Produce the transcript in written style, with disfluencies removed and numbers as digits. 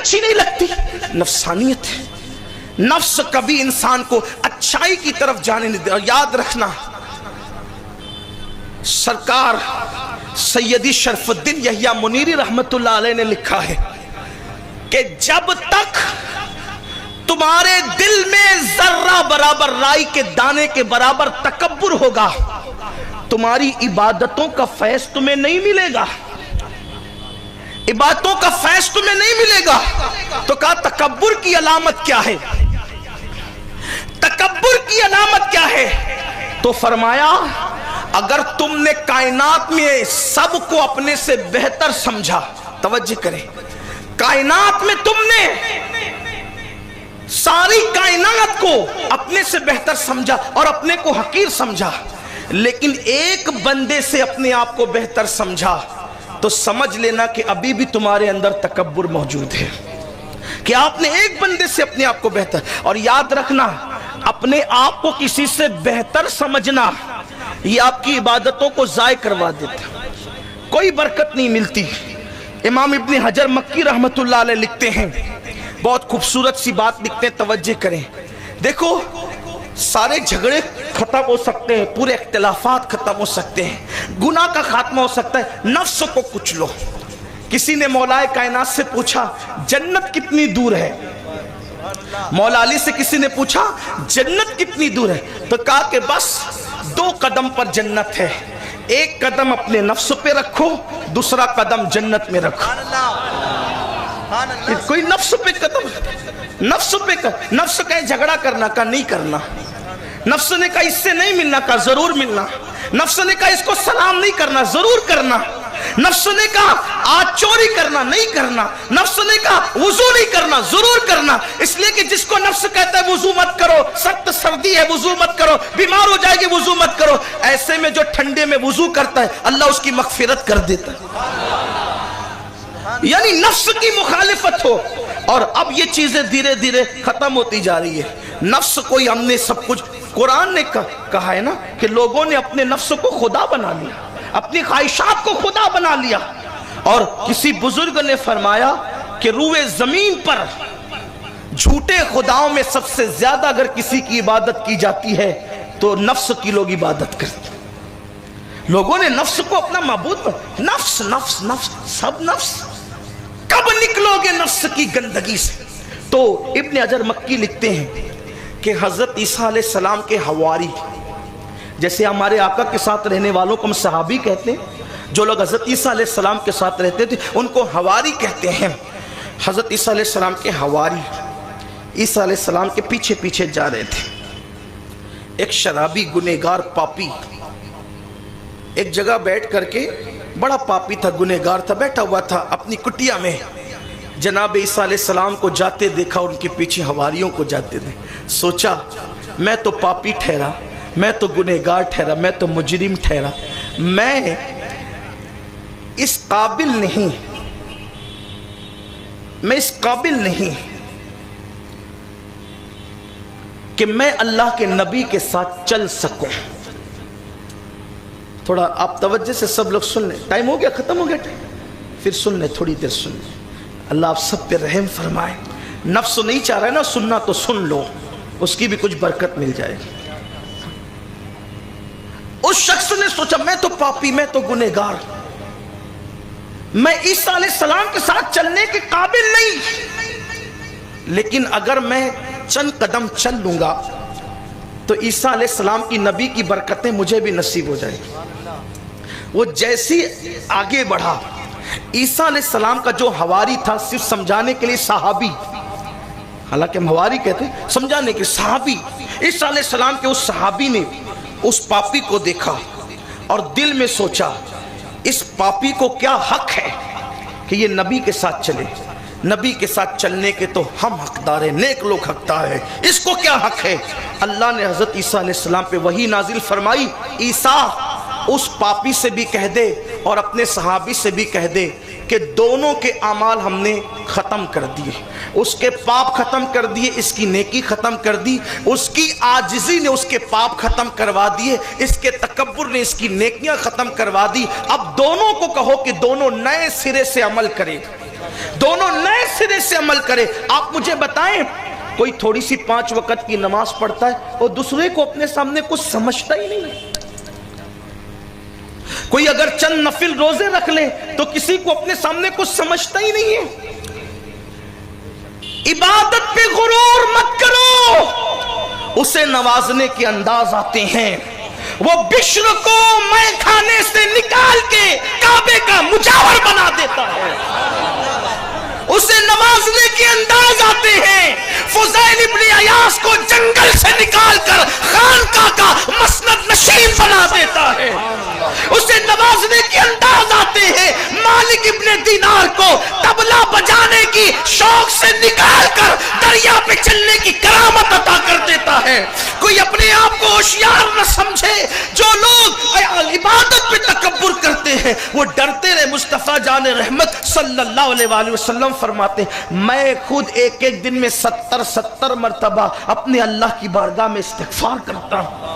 अच्छी नहीं लगती, नफसानियत है। नफ्स कभी इंसान को अच्छाई की तरफ जाने नहीं दे। और याद रखना, सरकार सैयदी शरफुद्दीन यहिया मुनीरी रहमतुल्लाह अलैह ने लिखा है कि जब तक तुम्हारे दिल में जर्रा बराबर राई के दाने के बराबर तकब्बुर होगा, तुम्हारी इबादतों का फैज़ तुम्हें नहीं मिलेगा, इबादतों का फैज़ तुम्हें नहीं मिलेगा। तो कहा तकब्बुर की अलामत क्या है, तकब्बुर की अलामत क्या है? तो फरमाया अगर तुमने कायनात में सबको अपने से बेहतर समझा, तवज्जो करें, कायनात में तुमने सारी कायनात को अपने से बेहतर समझा और अपने को हकीर समझा, लेकिन एक बंदे से अपने आप को बेहतर समझा, तो समझ लेना कि अभी भी तुम्हारे अंदर तकब्बुर मौजूद है, कि आपने एक बंदे से अपने आप को बेहतर। और याद रखना, अपने आप को किसी से बेहतर समझना ये आपकी इबादतों को ज़ाय करवा देता, कोई बरकत नहीं मिलती। इमाम इब्न हजर मक्की रहमतुल्लाह अलैह लिखते हैं, बहुत खूबसूरत सी बात लिखते हैं, तवज्जो करें। देखो, सारे झगड़े खत्म हो सकते हैं, पूरे इख्तिलाफात खत्म हो सकते हैं, गुनाह का खात्मा हो सकता है, नफ्स को कुछ लो। किसी ने मौलाए कायनात से पूछा जन्नत कितनी दूर है, मौला अली से किसी ने पूछा जन्नत कितनी दूर है, तो कहा कि बस 2 कदम पर जन्नत है, एक कदम अपने नफ्स पे रखो, दूसरा कदम जन्नत में रखो। कोई नफ्स पे कदम, नफ्स कहे झगड़ा करना का नहीं करना, नफ्स ने कहा इससे नहीं मिलना का जरूर मिलना, नफ्स ने कहा इसको सलाम नहीं करना जरूर करना, नफ्स ने कहा आज चोरी करना नहीं करना, नफ्स ने कहा वुजू नहीं करना जरूर करना। इसलिए कि जिसको नफ्स कहता है वुजू मत करो, सख्त सर्दी है वुजू मत करो, बीमार हो जाएगी वुजू मत करो, ऐसे में जो ठंडे में वुजू करता है अल्लाह उसकी मगफिरत कर देता है। यानी नफ्स की मुखालिफत हो। और अब ये चीजें धीरे धीरे खत्म होती जा रही है। नफ्स को ही हमने सब कुछ, कुरान ने कहा है ना कि लोगों ने अपने नफ्स को खुदा बना लिया, अपनी ख्वाहिशात को खुदा बना लिया। और किसी बुजुर्ग ने फरमाया कि रूए जमीन पर झूठे खुदाओं में सबसे ज्यादा अगर किसी की इबादत की जाती है तो नफ्स की लोग इबादत करते हैं। लोगों ने नफ्स को अपना माबूद, नफ्स नफ्स नफ्स सब नफ्स। कब निकलोगे नफ्स की गंदगी से? तो इब्न हजर मक्की लिखते हैं कि हजरत ईसा अलैहि सलाम के हवारी, जैसे हमारे आका के साथ रहने वालों को हम सहाबी कहते हैं, जो लोग हजरत ईसा अलैहि सलाम के साथ रहते थे उनको हवारी कहते हैं। हजरत ईसा अलैहि सलाम के हवारी ईसा अलैहि सलाम के पीछे पीछे जा रहे थे। एक शराबी गुनहगार पापी एक जगह बैठ करके, बड़ा पापी था, गुनहगार था, बैठा हुआ था अपनी कुटिया में। जनाब ईसा अलैहिस्सलाम को जाते देखा, उनके पीछे हवारियों को जाते थे। सोचा मैं तो पापी ठहरा, मैं तो गुनहगार ठहरा, मैं तो मुजरिम ठहरा, मैं इस काबिल नहीं, मैं इस काबिल नहीं कि मैं अल्लाह के नबी के साथ चल सकूं। थोड़ा आप तवज्जो से सब लोग सुन लें, टाइम हो गया, खत्म हो गया टाइम, फिर सुन लें, थोड़ी देर सुन लें। अल्लाह आप सब पे रहम फरमाए। नफ्स नहीं चाह रहा है ना सुनना, तो सुन लो, उसकी भी कुछ बरकत मिल जाएगी। उस शख्स ने सोचा मैं तो पापी, मैं तो गुनहगार, मैं ईसा अलैहिस्सलाम के साथ चलने के काबिल नहीं, लेकिन अगर मैं चंद कदम चल लूंगा तो ईसा अलैहिस्सलाम की नबी की बरकतें मुझे भी नसीब हो जाएगी। वो जैसी आगे बढ़ा, ईसा अलैहिस्सलाम का जो हवारी था, सिर्फ समझाने के लिए सहाबी, हालांकि हम हवारी कहते हैं, समझाने के सहाबी, ईसा अलैहिस्सलाम के उस सहाबी ने उस पापी को देखा और दिल में सोचा इस पापी को क्या हक है कि ये नबी के साथ चले। नबी के साथ चलने के तो हम हकदार हैं, नेक लोग हकदार हैं, इसको क्या हक है। अल्लाह ने हजरत ईसा अलैहिस्सलाम पे वही नाजिल फरमाई, ईसा उस पापी से भी कह दे और अपने सहाबी से भी कह दे कि दोनों के अमाल हमने ख़त्म कर दिए, उसके पाप ख़त्म कर दिए, इसकी नेकी ख़त्म कर दी, उसकी आजिज़ी ने उसके पाप ख़त्म करवा दिए, इसके तकब्बुर ने इसकी नेकियां ख़त्म करवा दी। अब दोनों को कहो कि दोनों नए सिरे से अमल करें। دونوں نئے سرے سے عمل کرے. آپ مجھے بتائیں کوئی تھوڑی سی 5 وقت کی نماز پڑھتا ہے اور دوسرے کو اپنے سامنے کچھ سمجھتا ہی نہیں ہے. کوئی اگر چند نفل روزے رکھ لے تو کسی کو اپنے سامنے کچھ سمجھتا ہی نہیں ہے. عبادت پہ غرور مت کرو. اسے نوازنے کے انداز آتے ہیں. وہ بشر کو میں کھانے سے نکال کے کعبے کا مجاور بنا دیتا ہے. اسے نوازنے کے انداز آتے ہیں. فضیل ابن عیاض کو جنگل سے نکال کر خانقاہ کا مسند نشین بنا دیتا ہے. اسے نوازنے کے انداز آتے ہیں. مالک ابن دینار کو طبلہ بجانے کی شوق سے نکال کر دریا پہ چلنے کی کرامت عطا کر دیتا ہے. کوئی اپنے آپ کو ہوشیار نہ سمجھے. جو لوگ عبادت پہ تکبر کرتے ہیں وہ ڈرتے رہے. مصطفیٰ جان رحمت صلی اللہ علیہ وآلہ وسلم فرماتے ہیں میں خود ایک دن میں 70 مرتبہ اپنے اللہ کی بارگاہ میں استغفار کرتا ہوں.